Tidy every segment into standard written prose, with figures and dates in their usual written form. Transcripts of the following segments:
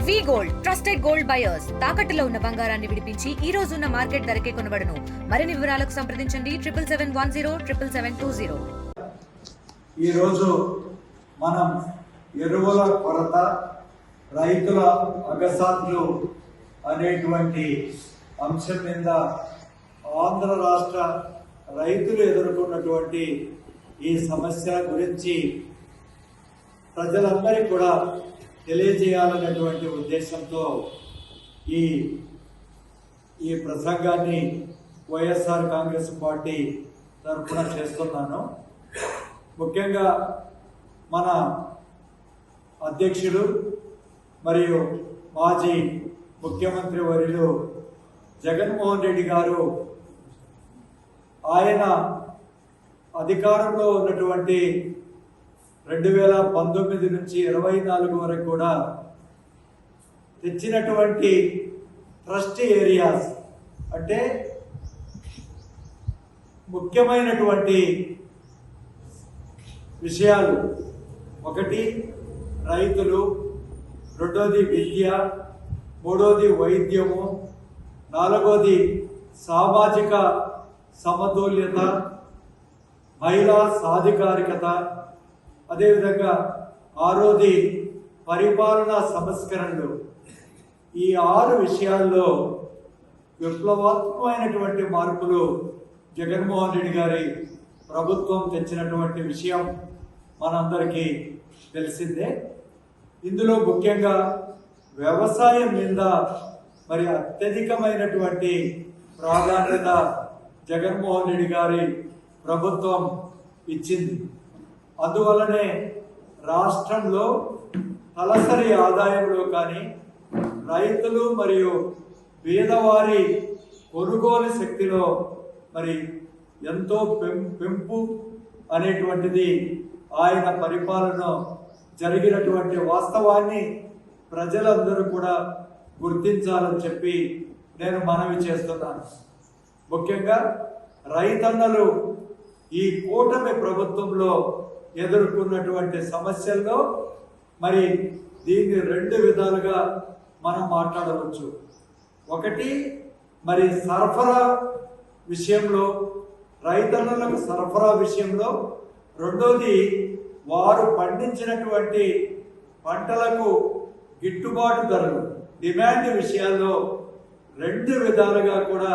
వి gold trusted gold buyers తాకట్టులో ఉన్న బంగారాన్ని విడిపించి ఈ రోజు ఉన్న మార్కెట్ ధరకే కొనబడును. మరిన్ని వివరాలకు సంప్రదించండి 7771077720. ఈ రోజు మనం ఎరువుల కొరత, రైతుల అగసాట్లు అనేటువంటి అంశం మీద ఆంధ్ర రాష్ట్ర రైతులు ఎదుర్కొన్నటువంటి ఈ సమస్య గురించి ప్రజలందరికీ కూడా తెలియజేయాలనేటువంటి ఉద్దేశంతో ఈ ప్రసంగాన్ని వైఎస్ఆర్ కాంగ్రెస్ పార్టీ తరఫున చేస్తున్నాను. ముఖ్యంగా మన అధ్యక్షుడు మరియు మాజీ ముఖ్యమంత్రి వర్యులు జగన్మోహన్ రెడ్డి గారు ఆయన అధికారంలో ఉన్నటువంటి 2019 నుంచి 24 వరకు కూడా తెచ్చినటువంటి ట్రస్ట్ ఏరియాస్ అంటే ముఖ్యమైనటువంటి విషయాలు, ఒకటి రైతులు, రెండోది విద్య, మూడోది వైద్యము, నాలుగోది సామాజిక సమతుల్యత, మహిళా సాధికారికత, అదేవిధంగా ఆరోది పరిపాలనా సంస్కరణలు. ఈ 6 విషయాల్లో విప్లవాత్మకమైనటువంటి మార్పులు జగన్మోహన్ రెడ్డి గారి ప్రభుత్వం తెచ్చినటువంటి విషయం మనందరికీ తెలిసిందే. ఇందులో ముఖ్యంగా వ్యవసాయం మీద మరి అత్యధికమైనటువంటి ప్రాధాన్యత జగన్మోహన్ రెడ్డి గారి ప్రభుత్వం ఇచ్చింది. అందువల్లనే రాష్ట్రంలో తలసరి ఆదాయంలో కానీ రైతులు మరియు పేదవారి కొనుగోలు శక్తిలో మరి ఎంతో పెంపు అనేటువంటిది ఆయన పరిపాలన జరిగినటువంటి వాస్తవాన్ని ప్రజలందరూ కూడా గుర్తించాలని చెప్పి నేను మనవి చేస్తున్నాను. ముఖ్యంగా రైతన్నలు ఈ కూటమి ప్రభుత్వంలో ఎదుర్కొన్నటువంటి సమస్యల్లో మరి దీన్ని 2 విధాలుగా మనం మాట్లాడవచ్చు. ఒకటి మరి సరఫరా విషయంలో, రైతన్నలకు సరఫరా విషయంలో, రెండోది వారు పండించినటువంటి పంటలకు గిట్టుబాటు ధరలు, డిమాండ్ విషయాల్లో 2 విధాలుగా కూడా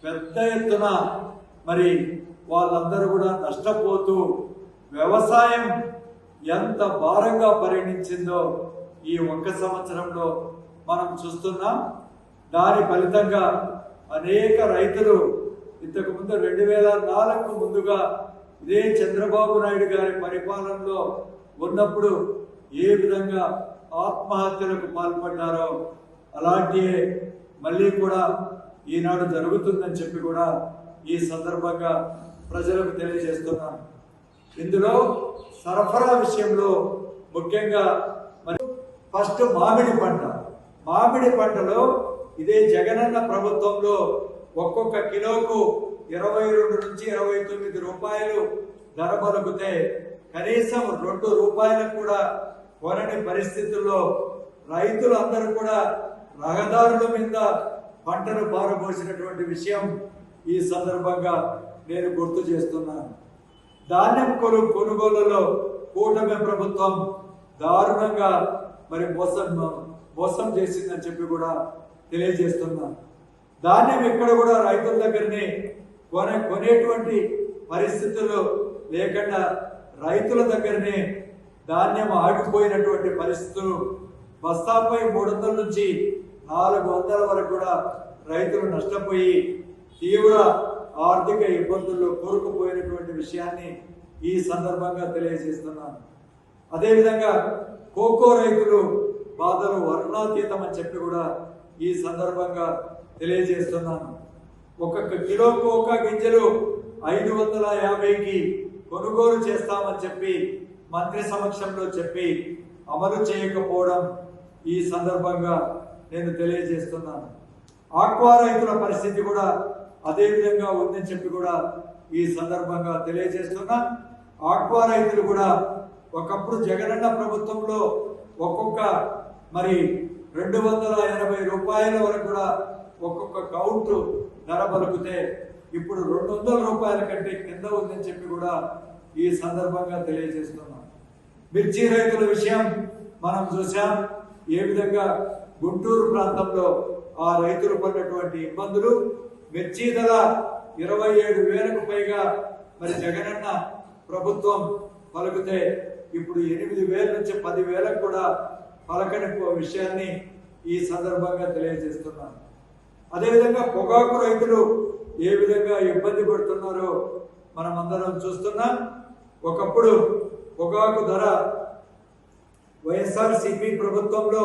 పెద్ద ఎత్తున మరి వాళ్ళందరూ కూడా నష్టపోతూ వ్యవసాయం ఎంత భారంగా పరిగణించిందో ఈ 1 సంవత్సరంలో మనం చూస్తున్నాం. దాని ఫలితంగా అనేక రైతులు ఇంతకుముందు 2004 ముందుగా ఇదే చంద్రబాబు నాయుడు గారి పరిపాలనలో ఉన్నప్పుడు ఏ విధంగా ఆత్మహత్యలకు పాల్పడ్డారో అలాంటివే మళ్ళీ కూడా ఈనాడు జరుగుతుందని చెప్పి కూడా ఈ సందర్భంగా ప్రజలకు తెలియజేస్తున్నాను. ఇందులో సరఫరా విషయంలో ముఖ్యంగా మరి ఫస్ట్ మామిడి పంటలో ఇదే జగనన్న ప్రభుత్వంలో ఒక్కొక్క కిలోకు 22 నుంచి 29 రూపాయలు ధర పలుకుతే కనీసం 2 రూపాయలకు కూడా కొనని పరిస్థితుల్లో రైతులందరూ కూడా రహదారుల మీద పంటను పారబోసినటువంటి విషయం ఈ సందర్భంగా నేను గుర్తు చేస్తున్నాను. ధాన్యం కొనుగోలులో కూటమి ప్రభుత్వం దారుణంగా మరి మోసం చేసిందని చెప్పి కూడా తెలియజేస్తున్నాను. ధాన్యం ఎక్కడ కూడా రైతుల దగ్గరనే కొనేటువంటి పరిస్థితులు లేకుండా రైతుల దగ్గరనే ధాన్యం ఆగిపోయినటువంటి పరిస్థితులు, బస్తాపై 300 నుంచి 400 వరకు కూడా రైతులు నష్టపోయి తీవ్ర ఆర్థిక ఇబ్బందుల్లో కూరుకుపోయినటువంటి విషయాన్ని ఈ సందర్భంగా తెలియజేస్తున్నాను. అదేవిధంగా కోకో రైతులు బాధలు వర్ణాతీతం అని చెప్పి కూడా ఈ సందర్భంగా తెలియజేస్తున్నాను. ఒక్కొక్క కిలో కోకా గింజలు 550కి కొనుగోలు చేస్తామని చెప్పి మంత్రి సమక్షంలో చెప్పి అమలు చేయకపోవడం ఈ సందర్భంగా నేను తెలియజేస్తున్నాను. ఆక్వా రైతుల పరిస్థితి కూడా అదే విధంగా ఉందని చెప్పి కూడా ఈ సందర్భంగా తెలియజేస్తున్నా. ఆక్వా రైతులు కూడా ఒకప్పుడు జగనన్న ప్రభుత్వంలో ఒక్కొక్క మరి 280 రూపాయల వరకు కూడా ఒక్కొక్క కౌంటు ధర పలుకుతే ఇప్పుడు 200 రూపాయల కంటే కింద ఉందని చెప్పి కూడా ఈ సందర్భంగా తెలియజేస్తున్నాం. మిర్చి రైతుల విషయం మనం చూసాం. ఏ విధంగా గుంటూరు ప్రాంతంలో ఆ రైతులు పడినటువంటి ఇబ్బందులు, మిర్చి ధర 27,000కు పైగా మరి జగనన్న ప్రభుత్వం పలుకుతే ఇప్పుడు 8,000 నుంచి 10,000 కూడా పలకని విషయాన్ని ఈ సందర్భంగా తెలియజేస్తున్నాను. అదేవిధంగా పొగాకు రైతులు ఏ విధంగా ఇబ్బంది పడుతున్నారో మనం అందరం చూస్తున్నాం. ఒకప్పుడు పొగాకు ధర వైఎస్ఆర్సీపీ ప్రభుత్వంలో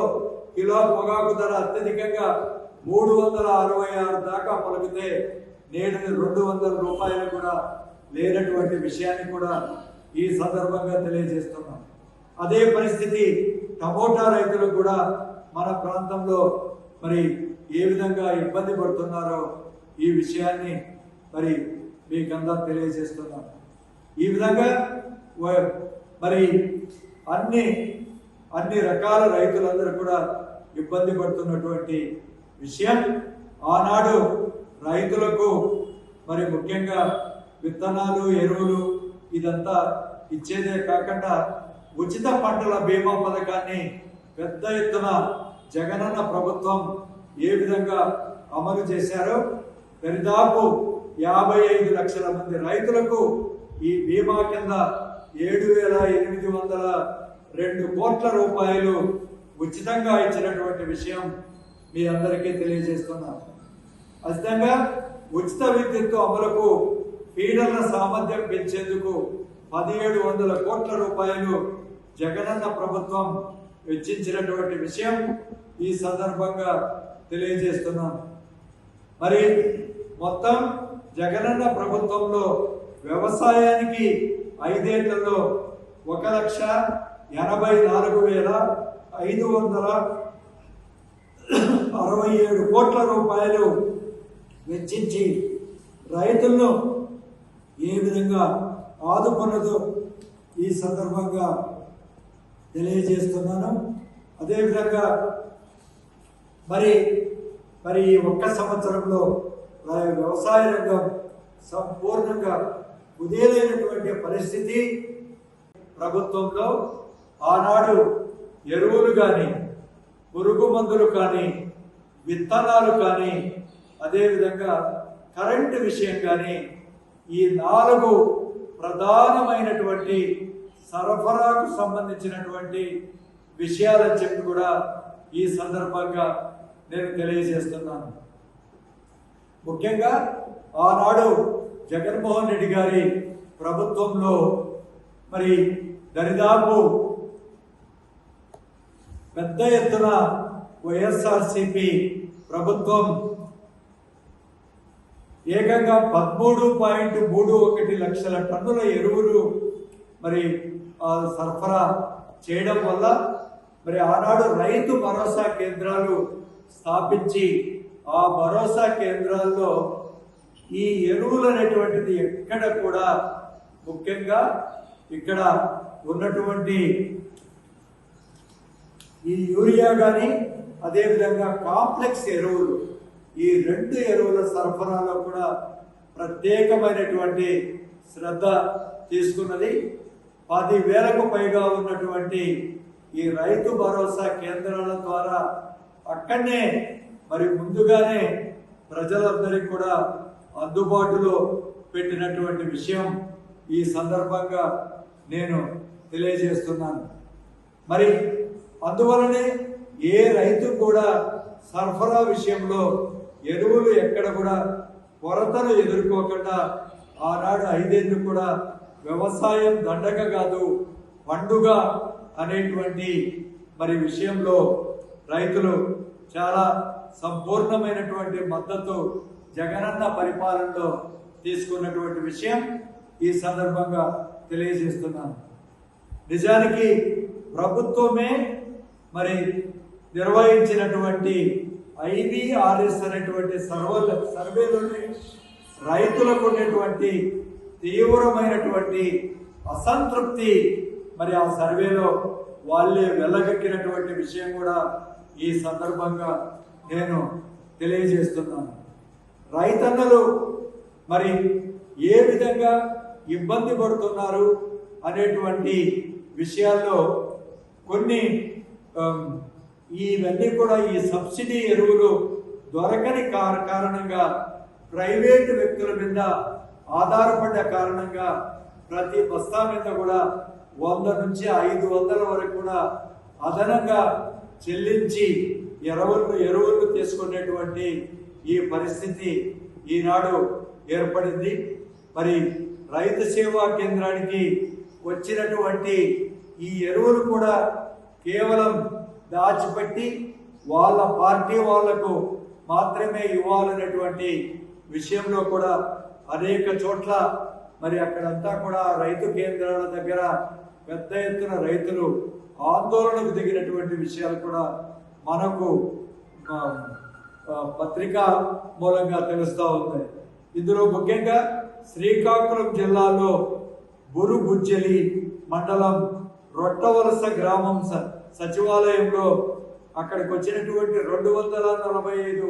కిలో పొగాకు ధర అత్యధికంగా 366 దాకా పలికితే నేడు 200 రూపాయలు కూడా లేనటువంటి విషయాన్ని కూడా ఈ సందర్భంగా తెలియజేస్తున్నాం. అదే పరిస్థితి టమోటా రైతులు కూడా మన ప్రాంతంలో మరి ఏ విధంగా ఇబ్బంది పడుతున్నారో ఈ విషయాన్ని మరి మీకందరూ తెలియజేస్తున్నాం. ఈ విధంగా మరి అన్ని రకాల రైతులందరూ కూడా ఇబ్బంది పడుతున్నటువంటి విషయం. ఆనాడు రైతులకు మరి ముఖ్యంగా విత్తనాలు, ఎరువులు ఇదంతా ఇచ్చేదే కాకుండా ఉచిత పంటల బీమా పథకాన్ని పెద్ద ఎత్తున జగనన్న ప్రభుత్వం ఏ విధంగా అమలు చేశారో దరిదాపు 55 లక్షల మంది రైతులకు ఈ బీమా కింద 7,802 కోట్ల రూపాయలు ఉచితంగా ఇచ్చినటువంటి విషయం మీ అందరికీ తెలియజేస్తున్నాను. ఖచ్చితంగా ఉచిత విద్యుత్ అమలుకు ఫీడర్ల సామర్థ్యం పెంచేందుకు 1,700 కోట్ల రూపాయలు జగనన్న ప్రభుత్వం వెచ్చించినటువంటి విషయం ఈ సందర్భంగా తెలియజేస్తున్నాను. మరి మొత్తం జగనన్న ప్రభుత్వంలో వ్యవసాయానికి 5 ఏళ్లలో 1,84,567 కోట్ల రూపాయలు వెచ్చించి రైతులను ఏ విధంగా ఆదుకున్నదో ఈ సందర్భంగా తెలియజేస్తున్నాను. అదేవిధంగా మరి ఈ ఒక్క సంవత్సరంలో వ్యవసాయ రంగం సంపూర్ణంగా కుదేలైనటువంటి పరిస్థితి ప్రభుత్వంలో. ఆనాడు ఎరువులు కానీ, పురుగు మందులు కానీ, విత్తనాలు కానీ, అదేవిధంగా కరెంటు విషయం కానీ ఈ 4 ప్రధానమైనటువంటి సరఫరాకు సంబంధించినటువంటి విషయాలని చెప్పి కూడా ఈ సందర్భంగా నేను తెలియజేస్తున్నాను. ముఖ్యంగా ఆనాడు జగన్మోహన్ రెడ్డి గారి ప్రభుత్వంలో మరి దరిదాపు పెద్ద ఎత్తున వైఎస్ఆర్సీపీ ప్రభుత్వం ఏకంగా 13.31 లక్షల టన్నుల ఎరువులు మరి సరఫరా చేయడం వల్ల మరి ఆనాడు రైతు భరోసా కేంద్రాలు స్థాపించి ఆ భరోసా కేంద్రాల్లో ఈ ఎరువులు అనేటువంటిది ఎక్కడ కూడా ముఖ్యంగా ఇక్కడ ఉన్నటువంటి ఈ యూరియా కానీ అదేవిధంగా కాంప్లెక్స్ ఎరువులు ఈ 2 ఎరువుల సరఫరాలో కూడా ప్రత్యేకమైనటువంటి శ్రద్ధ తీసుకున్నది. 10,000కు పైగా ఉన్నటువంటి ఈ రైతు భరోసా కేంద్రాల ద్వారా అక్కడనే మరి ముందుగానే ప్రజలందరికీ కూడా అందుబాటులో పెట్టినటువంటి విషయం ఈ సందర్భంగా నేను తెలియజేస్తున్నాను. మరి అందువలనే ఏ రైతు కూడా సరఫరా విషయంలో ఎరువులు ఎక్కడ కూడా కొరతను ఎదుర్కోకుండా ఆనాడు 5 ఏళ్ళు కూడా వ్యవసాయం దండగ కాదు పండుగ అనేటువంటి మరి విషయంలో రైతులు చాలా సంపూర్ణమైనటువంటి మద్దతు జగనన్న పరిపాలనలో తీసుకున్నటువంటి విషయం ఈ సందర్భంగా తెలియజేస్తున్నాను. నిజానికి ప్రభుత్వమే మరి నిర్వహించినటువంటి IVRS అనేటువంటి సర్వేలోనే రైతులకు ఉన్నటువంటి తీవ్రమైనటువంటి అసంతృప్తి మరి ఆ సర్వేలో వాళ్ళే వెళ్ళగక్కినటువంటి విషయం కూడా ఈ సందర్భంగా నేను తెలియజేస్తున్నాను. రైతన్నలు మరి ఏ విధంగా ఇబ్బంది పడుతున్నారు అనేటువంటి విషయాల్లో కొన్ని ఇవన్నీ కూడా ఈ సబ్సిడీ ఎరువులు దొరకని కారణంగా ప్రైవేటు వ్యక్తుల మీద ఆధారపడ్డ కారణంగా ప్రతి బస్తా మీద కూడా 100 నుంచి 500 వరకు కూడా అదనంగా చెల్లించి ఎరువులు తీసుకునేటువంటి ఈ పరిస్థితి ఈనాడు ఏర్పడింది. మరి రైతు సేవా కేంద్రానికి వచ్చినటువంటి ఈ ఎరువులు కూడా కేవలం దాచిపెట్టి వాళ్ళ పార్టీ వాళ్లకు మాత్రమే ఇవ్వాలనేటువంటి విషయంలో కూడా అనేక చోట్ల మరి అక్కడంతా కూడా రైతు కేంద్రాల దగ్గర పెద్ద ఎత్తున రైతులు ఆందోళనకు దిగినటువంటి విషయాలు కూడా మనకు పత్రికా మూలంగా తెలుస్తూ ఉన్నాయి. ఇందులో ముఖ్యంగా శ్రీకాకుళం జిల్లాలో బురుగుజ్జలి మండలం రొట్టవలస గ్రామం సచివాలయంలో అక్కడికి వచ్చినటువంటి 245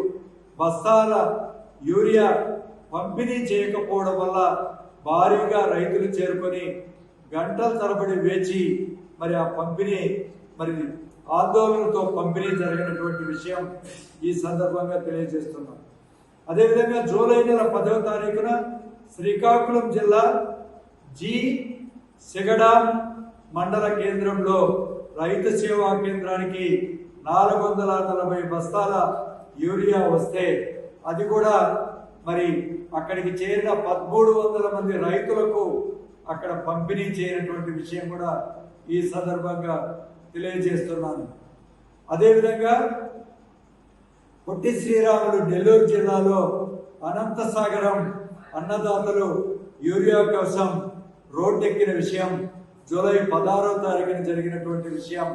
బస్తాల యూరియా పంపిణీ చేయకపోవడం వల్ల భారీగా రైతులు చేరుకొని గంటల తరబడి వేచి మరి ఆ పంపిణీ మరి ఆందోళనతో పంపిణీ జరిగినటువంటి విషయం ఈ సందర్భంగా తెలియజేస్తున్నాం. అదేవిధంగా జూలై నెల 10వ తారీఖున శ్రీకాకుళం జిల్లా సిగడాం మండల కేంద్రంలో రైతు సేవా కేంద్రానికి 440 బస్తాల యూరియా వస్తే అది కూడా మరి అక్కడికి చేరిన 1300 మంది రైతులకు అక్కడ పంపిణీ చేయనటువంటి విషయం కూడా ఈ సందర్భంగా తెలియజేస్తున్నాను. అదేవిధంగా పొట్టి శ్రీరాములు నెల్లూరు జిల్లాలో అనంతసాగరం అన్నదాతలు యూరియా కోసం రోడ్డెక్కిన విషయం జూలై 16వ తారీఖున జరిగినటువంటి విషయం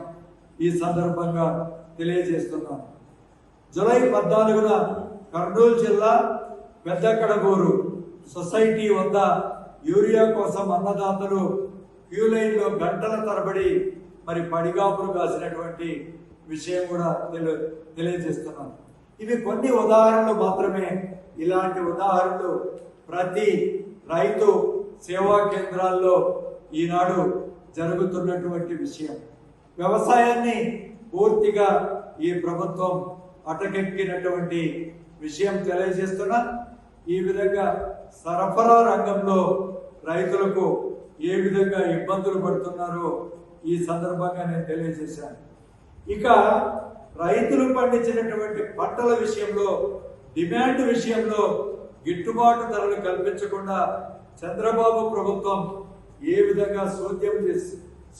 ఈ సందర్భంగా తెలియజేస్తున్నాను. జూలై 14న కర్నూలు జిల్లా పెద్దకడగూరు సొసైటీ వద్ద యూరియా కోసం అన్నదాతలు క్యూ లైన్లో గంటల తరబడి మరి పడిగాపులు కాసినటువంటి విషయం కూడా తెలియజేస్తున్నాను. ఇవి కొన్ని ఉదాహరణలు మాత్రమే. ఇలాంటి ఉదాహరణలు ప్రతి రైతు సేవా కేంద్రాల్లో ఈనాడు జరుగుతున్నటువంటి విషయం. వ్యవసాయాన్ని పూర్తిగా ఈ ప్రభుత్వం అటకెక్కినటువంటి విషయం తెలియజేస్తున్నా. ఈ విధంగా సరఫరా రంగంలో రైతులకు ఏ విధంగా ఇబ్బందులు పడుతున్నారో ఈ సందర్భంగా నేను తెలియజేశాను. ఇక రైతులు పండించినటువంటి పంటల విషయంలో డిమాండ్ విషయంలో గిట్టుబాటు ధరలు కల్పించకుండా చంద్రబాబు ప్రభుత్వం ఏ విధంగా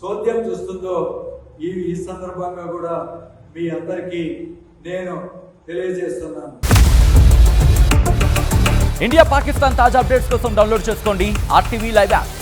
సోద్యం చూస్తుందో ఈ సందర్భంగా కూడా మీ అందరికీ నేను తెలియజేస్తున్నాను. ఇండియా పాకిస్తాన్ తాజా అప్డేట్స్ కోసం డౌన్లోడ్ చేసుకోండి RTV లైవ్ యాప్.